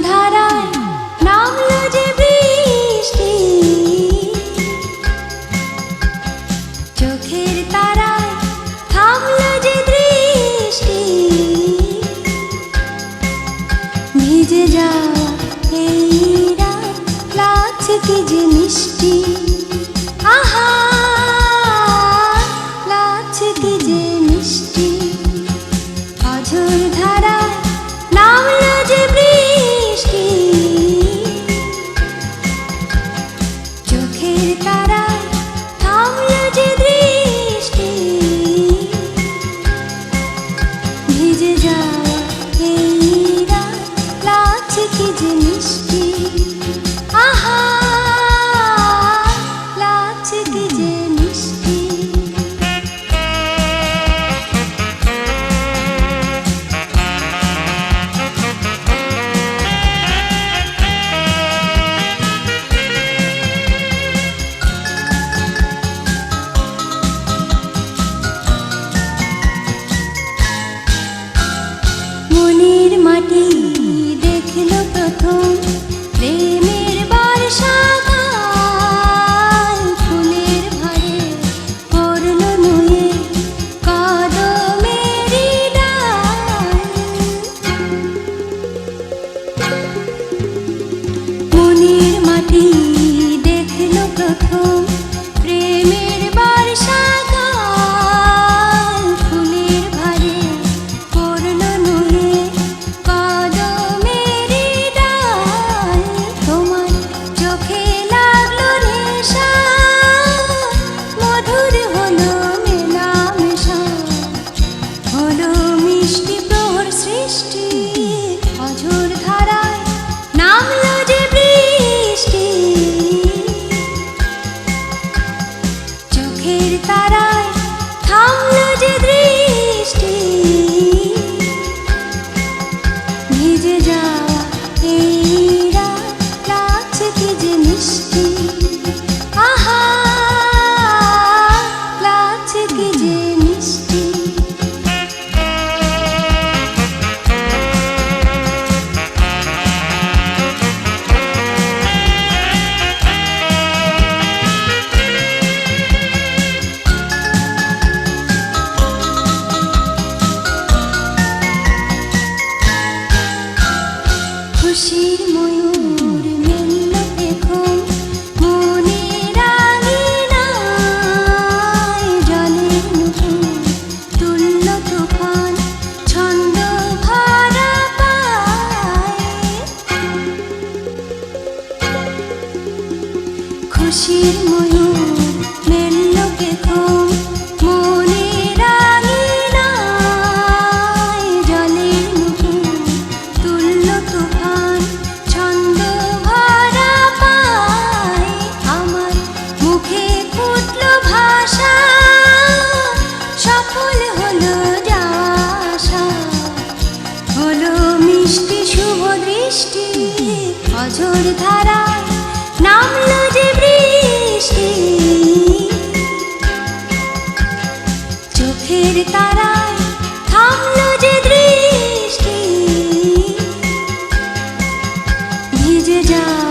ধারায় নামলো যে বৃষ্টি, চোখের তারায় থামলো যে দৃষ্টি, ভিজে যাওয়া এই রাত লাগছে কি যে মিষ্টি, আহা লাগছে কি যে মিষ্টি। অঝোর ধারায় নামলো যে বৃষ্টি, চোখের তারায় থামলো যে দৃষ্টি, ভিজে যাওয়া এই রাত লাগছে কি যে মিষ্টি, আহা লাগছে কি যে মিষ্টি। মনের মাটি দেখলো প্রথম প্রেমের বর্ষাকাল, ফুলের ভারে পড়লো নুয়ে কদমেরই ডাল। মনের মাটি দেখলো প্রথম প্রেমের বর্ষাকাল, ফুলের ভারে পড়লো নুয়ে কদমেরই ডাল। তোমার চোখে লাগলো নেশা, মধুর হলো মেলামেশা, হলো মিষ্টি প্রহর সৃষ্টি। অঝোর ধারায় নামলো যে বৃষ্টি, চোখের তারায় থামলো যে দৃষ্টি, ভিজে যাওয়া এই রাত লাগছে কি যে মিষ্টি, আহা লাগছে কি যে মিষ্টি। খুশির ময়ূর মেললো এখন মনের আঙিনায়, জলের নূপুর তুললো তুফান ছন্দ ভরা পায়। খুশির ময়ূর মেললো এখন মনের আঙিনায়, জলের নূপুর তুললো তুফান ছন্দ ভরা পায়। আমার মুখে ফুটলো ভাষা, সফল হলো যাওয়া আশা, হলো মিষ্টি শুভ দৃষ্টি। অঝোর ধারায় নামলো যে বৃষ্টি, চোখের তারায় থামলো যে দৃষ্টি, ভিজে যাওয়া